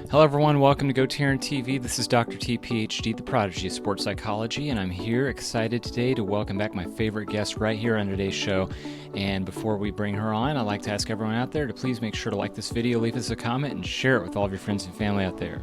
Hello everyone, welcome to GoTarryn TV. This is Dr. T, PhD, the prodigy of sports psychology, and I'm here excited today to welcome back my favorite guest right here on today's show. And before we bring her on, I'd like to ask everyone out there to please make sure to like this video, leave us a comment, and share it with all of your friends and family out there.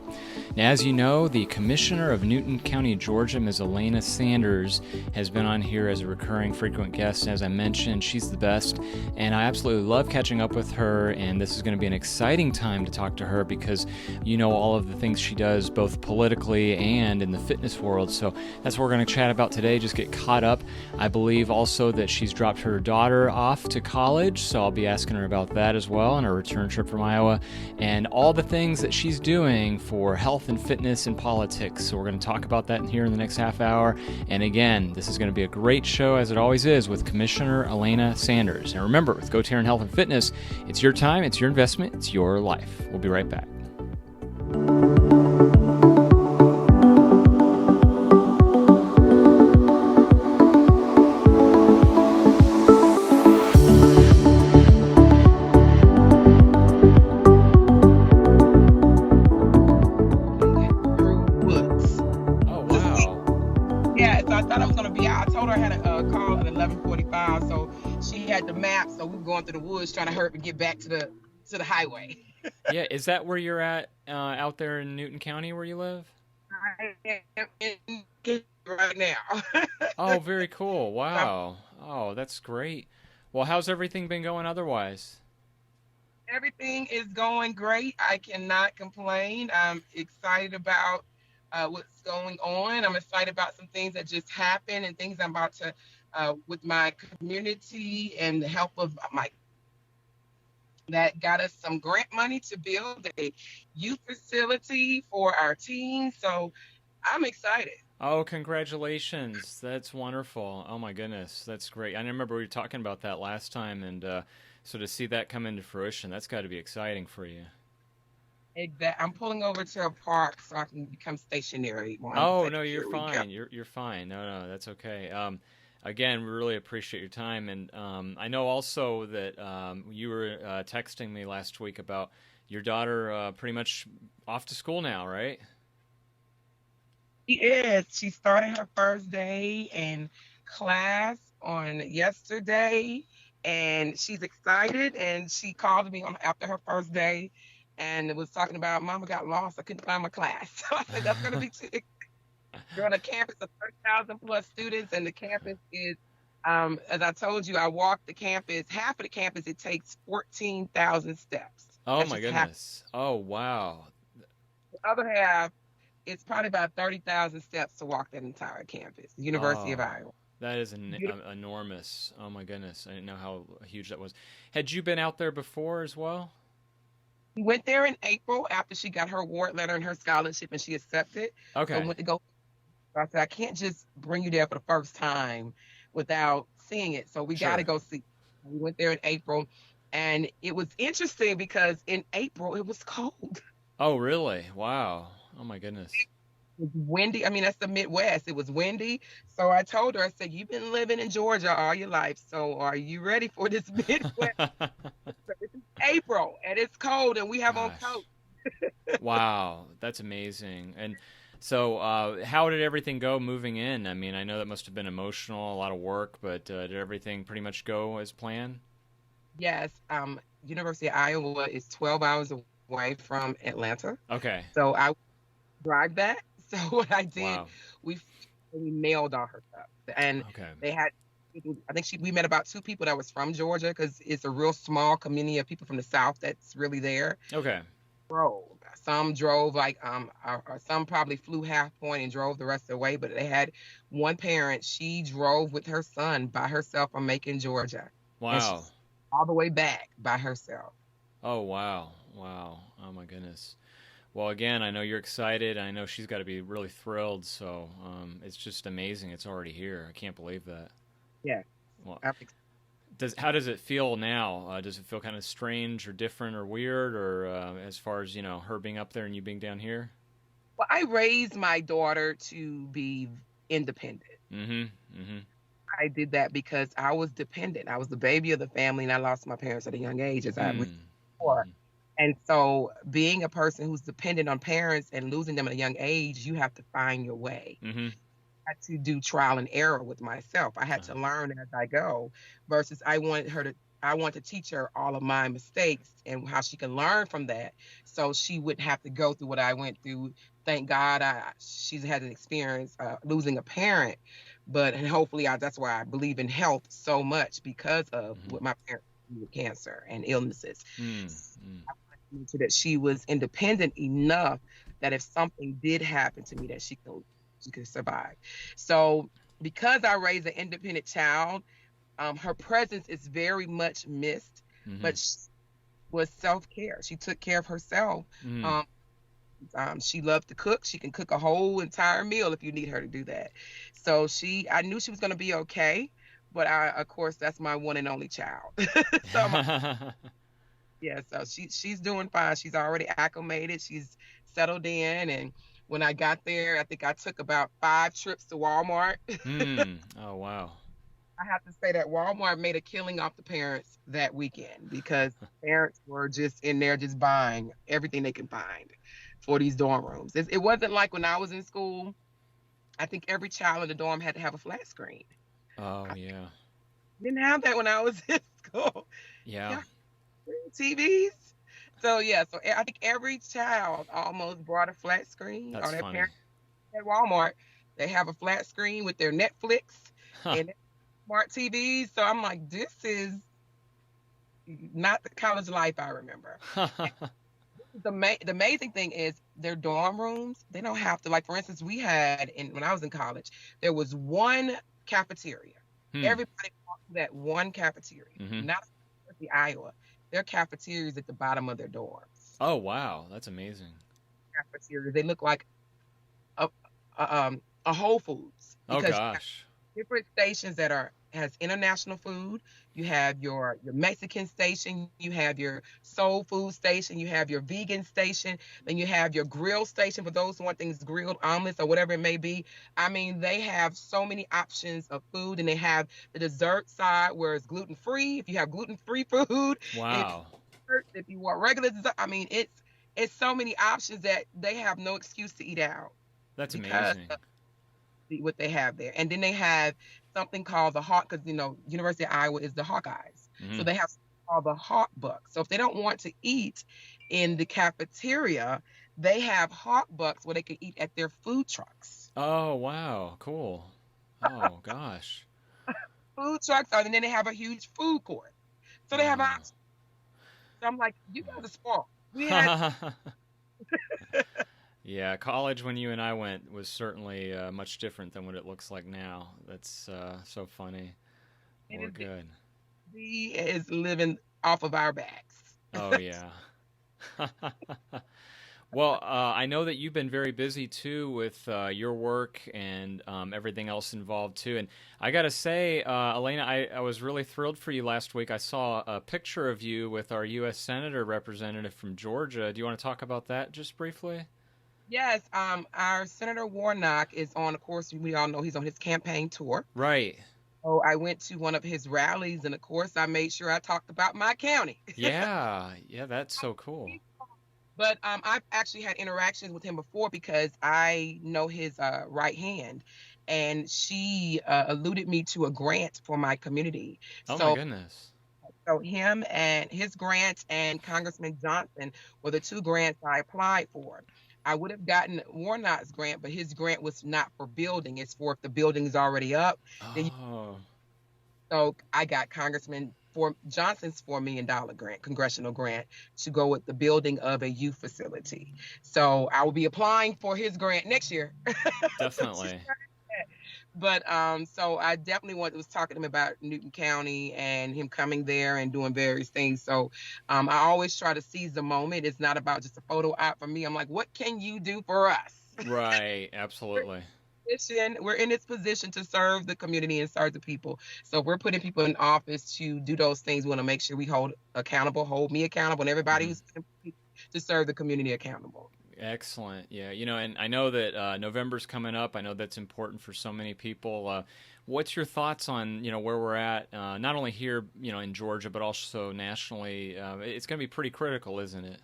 Now, as you know, the Commissioner of Newton County, Georgia, Ms. Alana Sanders, has been on here as a recurring frequent guest. As I mentioned, she's the best, and I absolutely love catching up with her, and this is going to be an exciting time to talk to her because you know all of the things she does both politically and in the fitness world. So that's what we're going to chat about today, just get caught up. I believe also that she's dropped her daughter off to college, so I'll be asking her about that as well on her return trip from Iowa and all the things that she's doing for health and fitness and politics. So we're going to talk about that here in the next half hour. And again, this is going to be a great show, as it always is, with Commissioner Alana Sanders. And remember, with GoTarryn Health and Fitness, it's your time, it's your investment, it's your life. We'll be right back. So we were going through the woods trying to hurry to get back to the highway. Yeah, is that where you're at out there in Newton County where you live? I am in right now. Oh, very cool. Wow. Oh, that's great. Well, how's everything been going otherwise? Everything is going great. I cannot complain. I'm excited about what's going on. I'm excited about some things that just happened and things I'm about to with my community and the help of my that got us some grant money to build a youth facility for our team. So I'm excited. Oh, congratulations. That's wonderful. Oh my goodness. That's great. I remember we were talking about that last time, and so to see that come into fruition, that's got to be exciting for you. Exactly. I'm pulling over to a park so I can become stationary. Oh, no, you're fine. You're fine. No, that's okay. Again, we really appreciate your time, and I know also that you were texting me last week about your daughter pretty much off to school now, right? She is. She started her first day in class on yesterday, and she's excited, and she called me after her first day and was talking about, Mama got lost. I couldn't find my class. So I said, that's going to be too exciting. You're on a campus of 30,000 plus students, and the campus is, as I told you, I walked the campus. Half of the campus, it takes 14,000 steps. Oh, That's my goodness. Oh, wow. The other half, it's probably about 30,000 steps to walk that entire campus, University of Iowa. That is enormous. Oh, my goodness. I didn't know how huge that was. Had you been out there before as well? We went there in April after she got her award letter and her scholarship, and she accepted. Okay. So we went to go. I said, I can't just bring you there for the first time without seeing it. So we got to go see. We went there in April, and it was interesting because in April it was cold. Oh, really? Wow. Oh, my goodness. It was windy. I mean, that's the Midwest. It was windy. So I told her, I said, you've been living in Georgia all your life. So are you ready for this Midwest? It's April, and it's cold, and we have on coats. Wow. That's amazing. And so how did everything go moving in? I mean, I know that must have been emotional, a lot of work, but did everything pretty much go as planned? Yes. University of Iowa is 12 hours away from Atlanta. Okay. So I drive that. So what I did, wow. we mailed all her stuff. And they had, I think we met about 2 people that was from Georgia because it's a real small community of people from the South that's really there. Okay. Some drove or some probably flew half point and drove the rest of the way, but they had one parent, she drove with her son by herself from Macon, Georgia. Wow. All the way back by herself. Oh, wow. Wow. Oh, my goodness. Well, again, I know you're excited. I know she's got to be really thrilled. So it's just amazing. It's already here. I can't believe that. Yeah. Well, how does it feel now? Does it feel kind of strange or different or weird, or as far as her being up there and you being down here? Well, I raised my daughter to be independent. I did that because I was dependent. I was the baby of the family, and I lost my parents at a young age, as I was before. And so being a person who's dependent on parents and losing them at a young age, you have to find your way. Mm-hmm. I had to do trial and error with myself. I had to learn as I go versus I want to teach her all of my mistakes and how she can learn from that so she wouldn't have to go through what I went through. Thank God she's had an experience losing a parent, but and hopefully that's why I believe in health so much because of Mm-hmm. what my parents did with cancer and illnesses. Mm-hmm. I wanted to make sure that she was independent enough that if something did happen to me that she could survive. So because I raised an independent child, her presence is very much missed, Mm-hmm. but she was self-care. She took care of herself. Mm. Um, she loved to cook. She can cook a whole entire meal if you need her to do that. So I knew she was going to be okay, but of course, that's my one and only child. So yeah, so she's doing fine. She's already acclimated. She's settled in, and when I got there, I think I took about 5 trips to Walmart. Mm. Oh, wow. I have to say that Walmart made a killing off the parents that weekend because parents were just in there just buying everything they can find for these dorm rooms. It wasn't like when I was in school. I think every child in the dorm had to have a flat screen. Oh, I yeah. didn't have that when I was in school. Yeah. Yeah, TVs. So yeah, so I think every child almost brought a flat screen, or That's their funny. parents at Walmart. They have a flat screen with their Netflix Huh. and smart TVs. So I'm like, this is not the college life I remember. The amazing thing is their dorm rooms. They don't have to, like, for instance, we had when I was in college, there was one cafeteria. Hmm. Everybody walked to that one cafeteria, Mm-hmm. not University, Iowa. Their cafeterias at the bottom of their dorms. Oh, wow. That's amazing. Cafeterias. They look like a a Whole Foods Oh, because gosh. different stations that has international food. You have your Mexican station, you have your soul food station, you have your vegan station, then you have your grill station for those who want things grilled, omelets or whatever it may be. I mean, they have so many options of food, and they have the dessert side where it's gluten free. If you have gluten free food, if Wow. if you want regular dessert, I mean, it's so many options that they have no excuse to eat out That's because amazing. what they have there. And then they have something called the Hawk, because University of Iowa is the Hawkeyes. So Mm-hmm. they have something called the Hawk Bucks. So if they don't want to eat in the cafeteria, they have Hawk Bucks where they can eat at their food trucks. Oh, wow. Cool. Oh, gosh. Food trucks are, and then they have a huge food court. So they have Wow. options. So I'm like, you guys are spoiled. We had Yeah, college when you and I went was certainly much different than what it looks like now. That's so funny it or is good. is living off of our backs. Oh, yeah. Well, I know that you've been very busy too with your work and everything else involved too. And I got to say, Elena, I was really thrilled for you last week. I saw a picture of you with our U.S. Senator representative from Georgia. Do you want to talk about that just briefly? Yes, our Senator Warnock is on, of course, we all know he's on his campaign tour. Right. So I went to one of his rallies, and of course, I made sure I talked about my county. Yeah. Yeah, that's so cool. But I've actually had interactions with him before because I know his right hand, and she alluded me to a grant for my community. Oh my So, goodness. so him and his grant and Congressman Johnson were the two grants I applied for. I would have gotten Warnock's grant, but his grant was not for building. It's for if the building is already up, then Oh. so I got Congressman for Johnson's $4 million grant, congressional grant, to go with the building of a youth facility. So I will be applying for his grant next year. Definitely. But so I definitely was talking to him about Newton County and him coming there and doing various things. So I always try to seize the moment. It's not about just a photo op for me. I'm like, what can you do for us? Right. Absolutely. We're in this position to serve the community and serve the people. So we're putting people in office to do those things. We want to make sure we hold me accountable, and everybody Hmm. who's to serve the community accountable. Excellent. Yeah, and I know that November's coming up. I know that's important for so many people. What's your thoughts on where we're at, not only here in Georgia, but also nationally? It's going to be pretty critical, isn't it?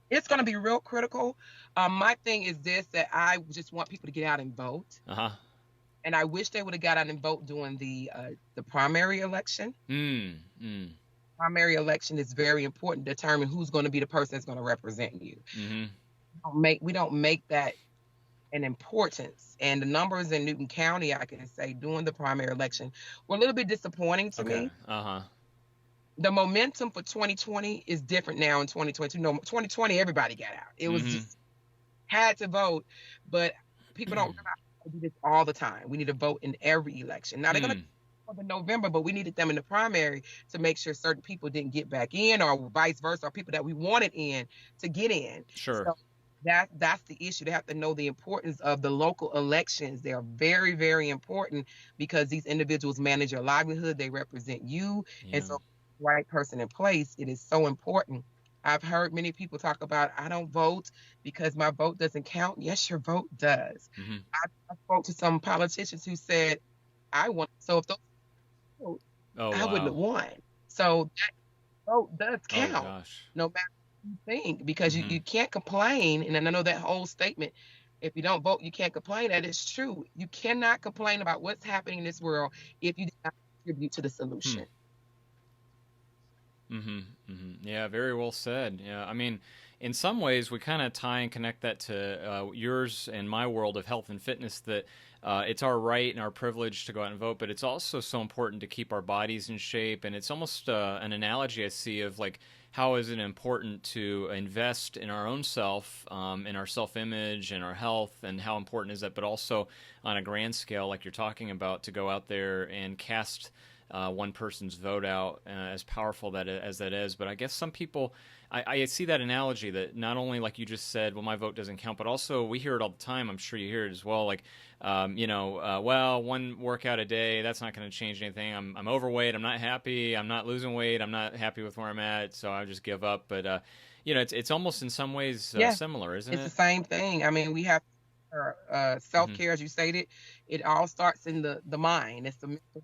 It's going to be real critical. My thing is this, that I just want people to get out and vote. Uh huh. And I wish they would have got out and vote during the primary election. Mm. Mm. Primary election is very important to determine who's going to be the person that's going to represent you. Mm-hmm. We don't make that an importance. And the numbers in Newton County, I can say, during the primary election were a little bit disappointing to Okay. me. Uh-huh. The momentum for 2020 is different now in 2022. No, 2020, everybody got out. It was Mm-hmm. just had to vote, but people don't realize we do this all the time. We need to vote in every election. Now they're going to for the November, but we needed them in the primary to make sure certain people didn't get back in, or vice versa, or people that we wanted in to get in. Sure. So that's the issue. They have to know the importance of the local elections. They are very, very important because these individuals manage your livelihood. They represent you. Yeah. And so the right person in place, it is so important. I've heard many people talk about, I don't vote because my vote doesn't count. Yes, your vote does. Mm-hmm. I spoke to some politicians who said, I want, so if those vote, I wouldn't have won. So that vote does count. Oh, gosh. No matter what you think, because you can't complain. And I know that whole statement, if you don't vote, you can't complain. That is true. You cannot complain about what's happening in this world if you do not contribute to the solution. Mm-hmm. Mm-hmm. Yeah, very well said. Yeah, I mean, in some ways, we kind of tie and connect that to yours and my world of health and fitness, that it's our right and our privilege to go out and vote, but it's also so important to keep our bodies in shape. And it's almost an analogy I see of like, how is it important to invest in our own self, in our self-image and our health, and how important is that? But also on a grand scale, like you're talking about, to go out there and cast one person's vote out, as powerful as that is. But I guess some people, I see that analogy that not only, like you just said, well, my vote doesn't count, but also we hear it all the time. I'm sure you hear it as well. Like, well, one workout a day, that's not going to change anything. I'm overweight. I'm not happy. I'm not losing weight. I'm not happy with where I'm at. So I just give up. But, it's almost in some ways similar, isn't it? It's the same thing. I mean, we have self-care, as you stated. It all starts in the mind. It's the mental.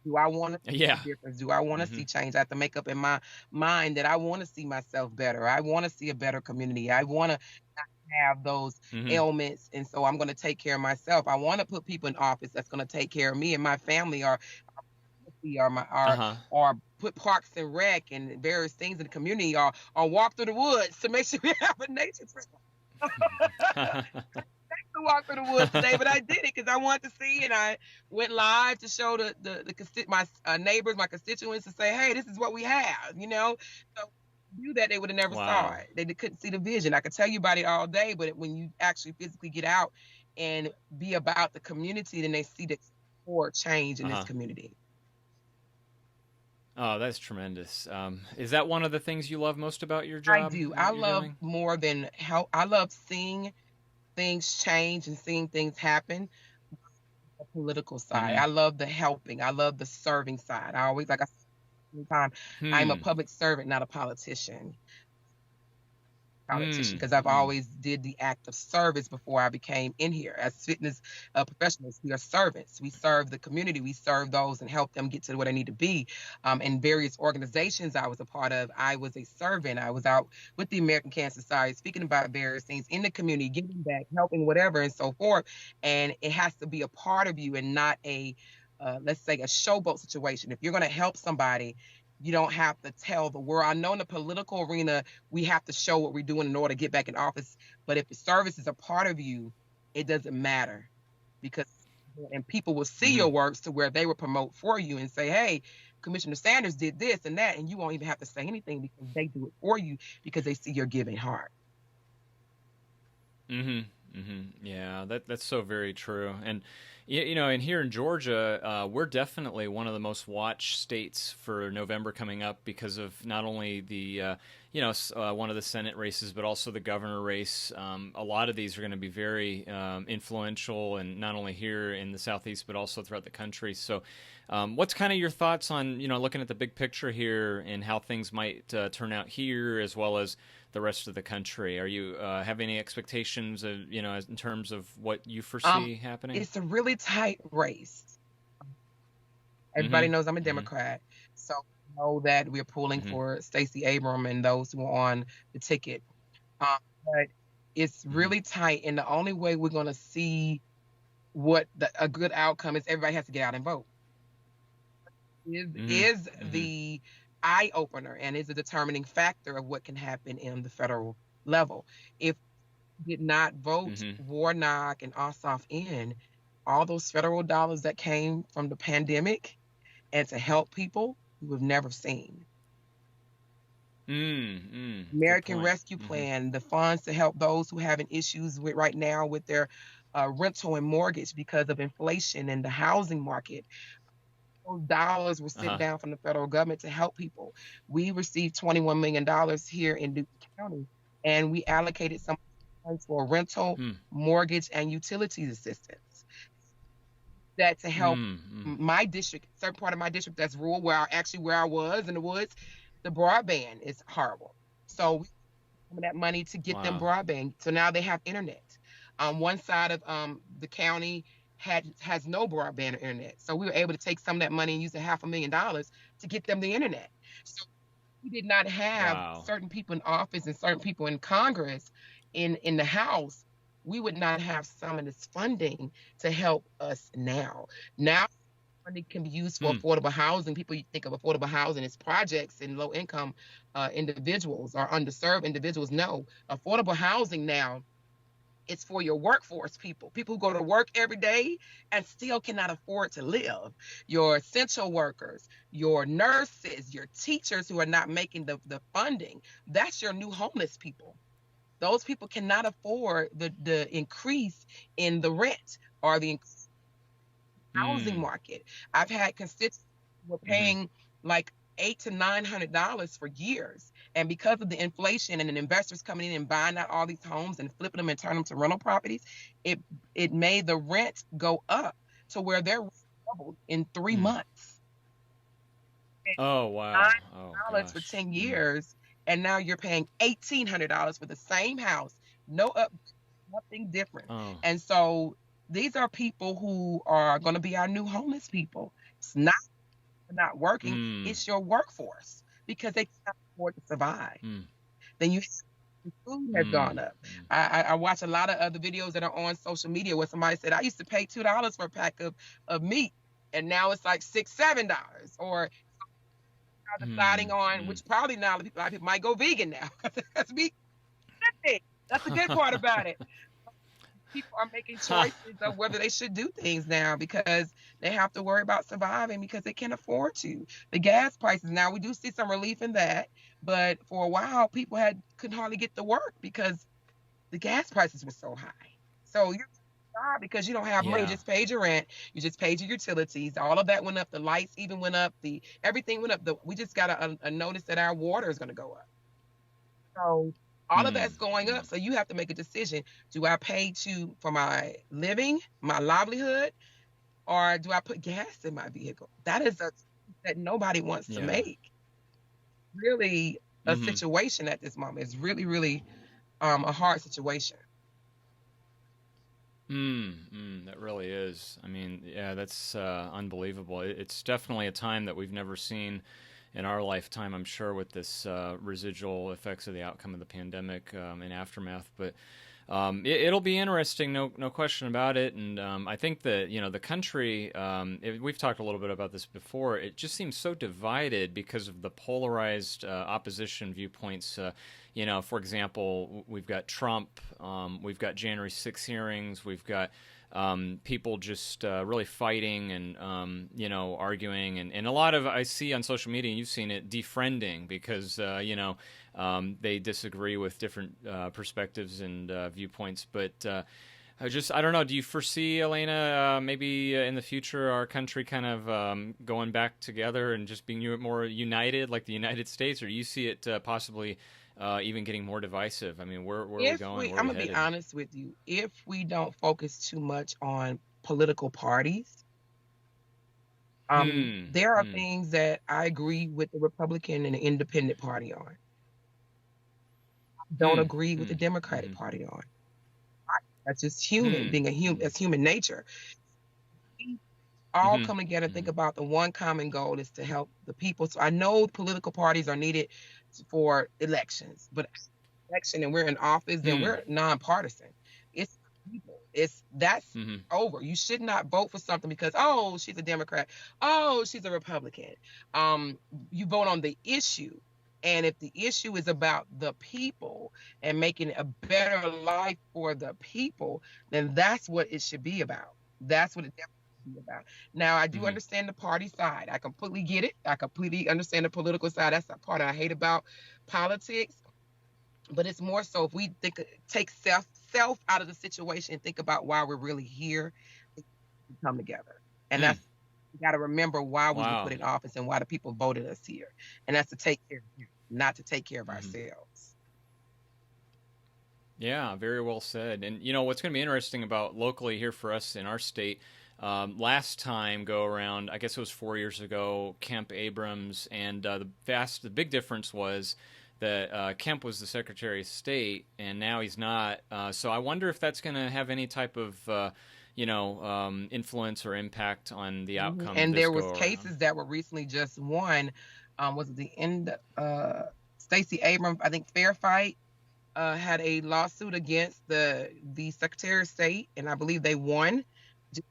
Do I want to see a difference? Do I want to see change? I have to make up in my mind that I want to see myself better. I want to see a better community. I want to not have those ailments. And so I'm going to take care of myself. I want to put people in office that's going to take care of me and my family, or put parks and rec and various things in the community, or walk through the woods to make sure we have a nature trail. To walk through the woods today, but I did it because I wanted to see, and I went live to show my neighbors, my constituents, to say, hey, this is what we have, So do that, they would have never saw it. They couldn't see the vision. I could tell you about it all day, but when you actually physically get out and be about the community, then they see the core change in this community. Oh, that's tremendous. Is that one of the things you love most about your job? I do. I love more than how I love seeing things change and seeing things happen. The political side, I love the helping. I love the serving side. I always, like I said, time, I'm a public servant, not a politician. Because I've always did the act of service before I became in here. As fitness professionals, we are servants. We serve the community. We serve those and help them get to where they need to be. In various organizations I was a part of, I was a servant. I was out with the American Cancer Society speaking about various things in the community, giving back, helping, whatever, and so forth. And it has to be a part of you and not a, let's say, a showboat situation. If you're going to help somebody, you don't have to tell the world. I know in the political arena, we have to show what we're doing in order to get back in office. But if the service is a part of you, it doesn't matter, because people will see your works to where they will promote for you and say, hey, Commissioner Sanders did this and that, and you won't even have to say anything because they do it for you because they see your giving heart. Yeah, that's so very true. And and here in Georgia, we're definitely one of the most watched states for November coming up because of not only the one of the Senate races, but also the governor race. A lot of these are going to be very influential, and not only here in the Southeast, but also throughout the country. So, what's kind of your thoughts on looking at the big picture here and how things might turn out here as well as the rest of the country? Are you have any expectations of in terms of what you foresee happening? It's a really tight race. Everybody knows I'm a Democrat, so I know that we're pulling for Stacey Abrams and those who are on the ticket. But it's really tight, and the only way we're going to see what a good outcome is, everybody has to get out and vote. Is the eye opener and is a determining factor of what can happen in the federal level. If we did not vote Warnock and Ossoff in, all those federal dollars that came from the pandemic and to help people, we would have never seen. American Rescue Plan, the funds to help those who are having issues with right now with their rental and mortgage because of inflation in the housing market. Those dollars were sent down from the federal government to help people. We received $21 million here in Duke County, and we allocated some funds for rental, mortgage, and utilities assistance. That to help my district, certain part of my district that's rural, where I was in the woods, the broadband is horrible. So we used that money to get them broadband. So now they have internet. One side of the county has no broadband or internet. So we were able to take some of that money and use $500,000 to get them the internet. So we did not have certain people in office and certain people in Congress in the House. We would not have some of this funding to help us now. Now, money can be used for affordable housing. People think of affordable housing as projects and low-income individuals or underserved individuals. No, affordable housing now, it's for your workforce people who go to work every day and still cannot afford to live. Your essential workers, your nurses, your teachers who are not making the funding. That's your new homeless people. Those people cannot afford the increase in the rent or the housing market. I've had constituents who were paying like $800 to $900 for years. And because of the inflation and the investors coming in and buying out all these homes and flipping them and turning them to rental properties, it made the rent go up to where they're doubled in 3 months. Oh, wow. $9 for 10 years. And now you're paying $1,800 for the same house, nothing different. And so these are people who are going to be our new homeless people. It's not working. It's your workforce because they can't afford to survive. Then food has gone up. I watch a lot of other videos that are on social media where somebody said, I used to pay $2 for a pack of meat, and now it's like $6, $7. Or deciding on which probably now a lot of people might go vegan now. That's me. That's the good part about it. People are making choices of whether they should do things now because they have to worry about surviving because they can't afford to. The gas prices now, we do see some relief in that, but for a while people couldn't hardly get to work because the gas prices were so high. So you're because you don't have money. You just paid your rent, you just paid your utilities, all of that went up, the lights even went up, everything went up. We just got a notice that our water is going to go up. So all of that's going up. So you have to make a decision. Do I pay for my living, my livelihood, or do I put gas in my vehicle? That is that nobody wants to make. Really a situation at this moment. It's really, really a hard situation. That really is. I mean, yeah, that's unbelievable. It's definitely a time that we've never seen in our lifetime, I'm sure, with this residual effects of the outcome of the pandemic and aftermath. But it'll be interesting, no question about it. And I think that the country, we've talked a little bit about this before. It just seems so divided because of the polarized opposition viewpoints. For example, we've got Trump, we've got January 6 hearings, we've got people just really fighting and arguing, and a lot of, I see on social media, and you've seen it, defriending because they disagree with different perspectives and viewpoints. But I don't know, do you foresee, Alana, maybe in the future our country kind of going back together and just being more united like the United States, or do you see it possibly even getting more divisive? I mean, where are we going? Where are I'm we gonna be headed? honest with you, if we don't focus too much on political parties, Hmm. there are Hmm. things that I agree with the Republican and the Independent Party on. Don't Hmm. agree with the Hmm. Democratic Hmm. Party on. That's just human, Hmm. being a human. Hmm. That's human nature. We all Hmm. come together and think Hmm. about the one common goal is to help the people. So I know political parties are needed for elections, but election and we're in office, then Hmm. we're nonpartisan. It's people. It's that's Hmm. over. You should not vote for something because oh she's a Democrat, oh she's a Republican. Um, you vote on the issue, and if the issue is about the people and making a better life for the people, then that's what it should be about. That's what it definitely should be about. Now I do Hmm. understand the party side. I completely get it. I completely understand the political side. That's the part I hate about politics, but it's more so if we think take self out of the situation and think about why we're really here, we come together. And Hmm. that's we got to remember why we were put Wow. in office and why the people voted us here. And that's to take care of you, not to take care of Hmm. ourselves. Yeah, very well said. And what's going to be interesting about locally here for us in our state, last time go around, I guess it was 4 years ago, Kemp Abrams, and the big difference was that Kemp was the Secretary of State, and now he's not. So I wonder if that's going to have any type of influence or impact on the outcome And this there was go around. cases that were recently just won. Was it the end? Stacey Abrams, I think Fair Fight had a lawsuit against the Secretary of State, and I believe they won the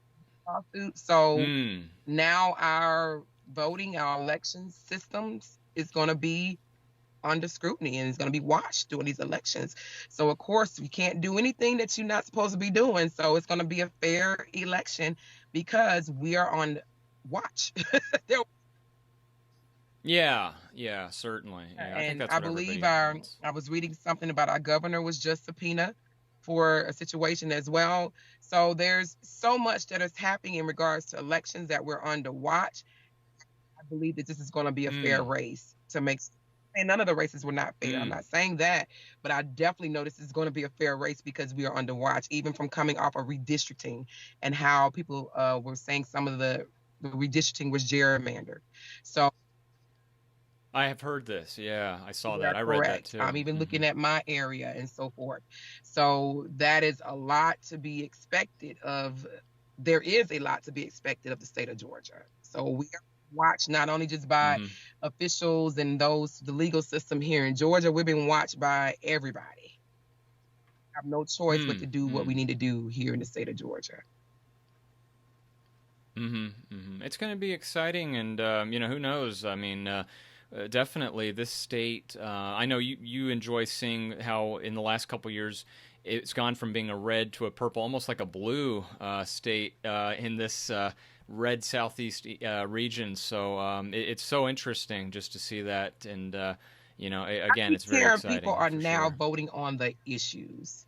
lawsuit. So Hmm. now our voting, our election systems is going to be under scrutiny and it's going to be watched during these elections. So of course you can't do anything that you're not supposed to be doing. So it's going to be a fair election because we are on watch. Yeah. Yeah. Certainly. Yeah. I think And that's I what believe everybody our wants. I was reading something about our governor was just subpoenaed for a situation as well. So there's so much that is happening in regards to elections that we're under watch. I believe that this is going to be a fair Hmm. race to make. And none of the races were not fair. I'm Hmm. not saying that, but I definitely know this is going to be a fair race because we are under watch, even from coming off of redistricting and how people were saying some of the redistricting was gerrymandered. So I have heard this. Yeah, I saw we that. are I read that correct. too. I'm even Hmm. looking at my area and so forth. So that is a lot to be expected of. There is a lot to be expected of the state of Georgia. So we are watched not only just by Hmm. officials and those the legal system here in Georgia. We're being watched by everybody. Have no choice but Hmm. to do what we Hmm. need to do here in the state of Georgia. Hmm. Hmm. It's going to be exciting, and who knows? I mean, definitely this state. I know you enjoy seeing how in the last couple years it's gone from being a red to a purple, almost like a blue state in this red southeast region. So it's so interesting just to see that, and I again, keep it's very hearing people exciting are for now sure. voting on the issues.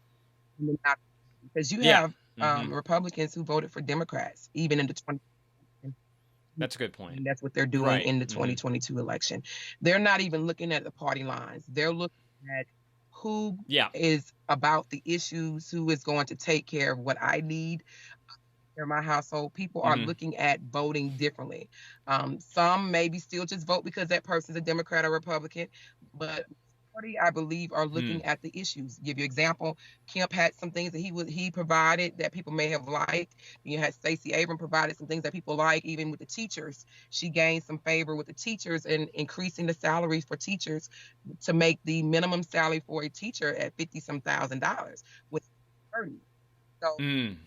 Because you Yeah. have Hmm. Republicans who voted for Democrats, even in the 20, That's a good point. and that's what they're doing Right. in the Hmm. 2022 election. They're not even looking at the party lines. They're looking at who Yeah. is about the issues, who is going to take care of what I need in my household. People are Hmm. looking at voting differently. Some maybe still just vote because that person's a Democrat or Republican, but majority, I believe, are Hmm. looking at the issues. Give you an example, Kemp had some things that he provided that people may have liked. You had Stacey Abrams provided some things that people like, even with the teachers. She gained some favor with the teachers and increasing the salaries for teachers to make the minimum salary for a teacher at 50 some $1,000 with 30. So Mm.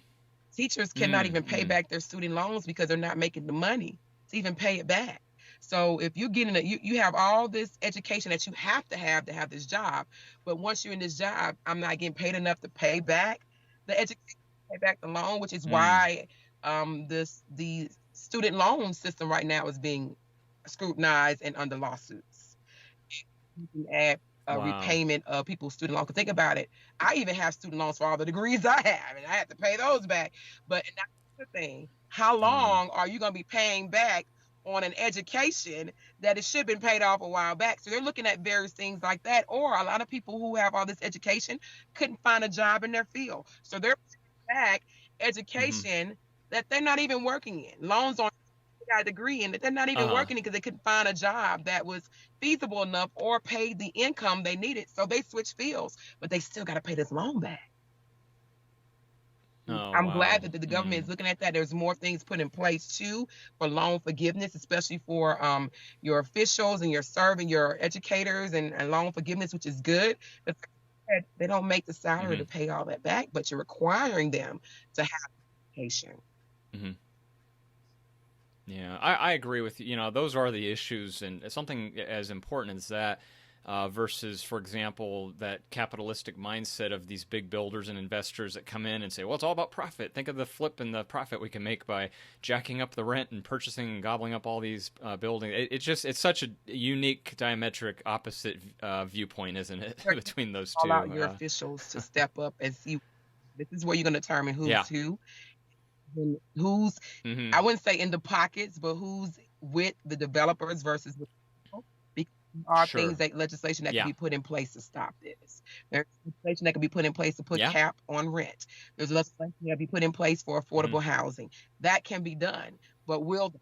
teachers cannot Mm. even pay Mm. back their student loans because they're not making the money to even pay it back. So if you're getting you have all this education that you have to have this job, but once you're in this job, I'm not getting paid enough to pay back the education, pay back the loan, which is Mm. why the student loan system right now is being scrutinized and under lawsuits. Looking at a Wow. repayment of people's student loans. 'Cause think about it. I even have student loans for all the degrees I have, and I have to pay those back. But and that's the thing. How Wow. long are you going to be paying back on an education that it should have been paid off a while back. So they're looking at various things like that. Or a lot of people who have all this education couldn't find a job in their field. So they're back Hmm. education that they're not even working in. Loans on got a degree in that they're not even Uh-huh. working because they couldn't find a job that was feasible enough or paid the income they needed. So they switched fields, but they still got to pay this loan back. Oh, I'm glad wow. that the government Mm. is looking at that. There's more things put in place too for loan forgiveness, especially for your officials and your serving your educators and loan forgiveness, which is good. But they don't make the salary to Hmm. pay all that back, but you're requiring them to have education. Hmm. Yeah, I agree with you. You know, those are the issues, and something as important as that versus, for example, that capitalistic mindset of these big builders and investors that come in and say, well, it's all about profit. Think of the flip and the profit we can make by jacking up the rent and purchasing and gobbling up all these buildings. It's such a unique diametric opposite viewpoint, isn't it, between those Call two? out your officials to step up and see. This is where you're going to determine Yeah. who's who and who's, Hmm. I wouldn't say in the pockets, but who's with the developers versus with people. Because there are things Sure. that legislation that can Yeah. be put in place to stop this. There's legislation that can be put in place to put Yeah. cap on rent. There's legislation that can be put in place for Hmm. affordable housing. That can be done, but will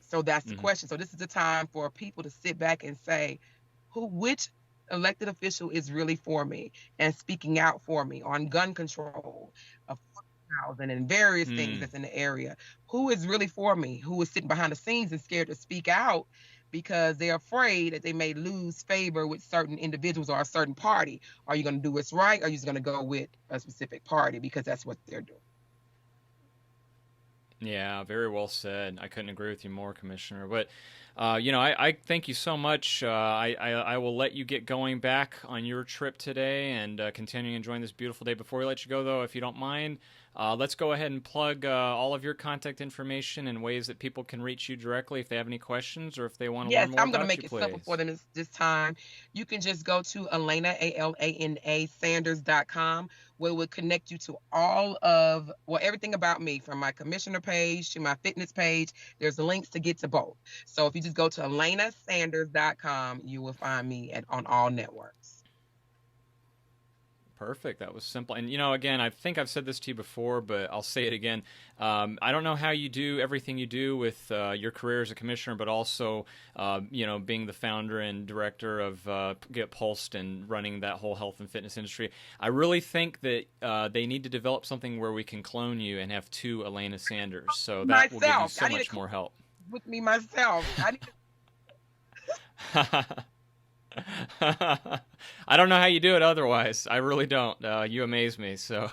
so that's the Hmm. question. So this is the time for people to sit back and say, which elected official is really for me and speaking out for me on gun control, affordable housing, and various things Mm. that's in the area. Who is really for me? Who is sitting behind the scenes and scared to speak out because they're afraid that they may lose favor with certain individuals or a certain party? Are you going to do what's right? Or are you just going to go with a specific party because that's what they're doing? Yeah, very well said. I couldn't agree with you more, Commissioner. But, you know, I thank you so much. I will let you get going back on your trip today and continue enjoying this beautiful day. Before we let you go, though, if you don't mind, let's go ahead and plug all of your contact information and ways that people can reach you directly if they have any questions or if they want to learn Yes, more I'm gonna about you, make it simple for please. them this time. You can just go to Alana, Alana Sanders.com, where it will connect you to everything about me, from my commissioner page to my fitness page. There's links to get to both. So if you just go to AlanaSanders.com, you will find me on all networks. Perfect. That was simple. And, you know, again, I think I've said this to you before, but I'll say it again. I don't know how you do everything you do with your career as a commissioner, but also, you know, being the founder and director of Get Pulsed and running that whole health and fitness industry. I really think that they need to develop something where we can clone you and have two Elena Sanders. So that will give you Myself, so I need to much more help. with me myself. I need to I don't know how you do it otherwise. I really don't. You amaze me. So,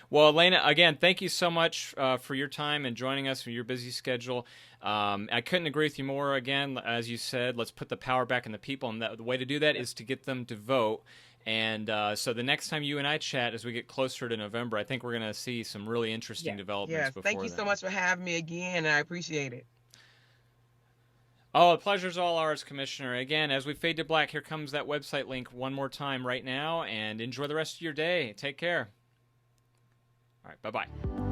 well, Elena, again, thank you so much for your time and joining us for your busy schedule. I couldn't agree with you more. Again, as you said, let's put the power back in the people, and the way to do that is to get them to vote. And so the next time you and I chat, as we get closer to November, I think we're going to see some really interesting yes, developments yes. Thank before you so then. much for having me again. I appreciate it. Oh, the pleasure's all ours, Commissioner. Again, as we fade to black, here comes that website link one more time right now, and enjoy the rest of your day. Take care. All right, bye bye.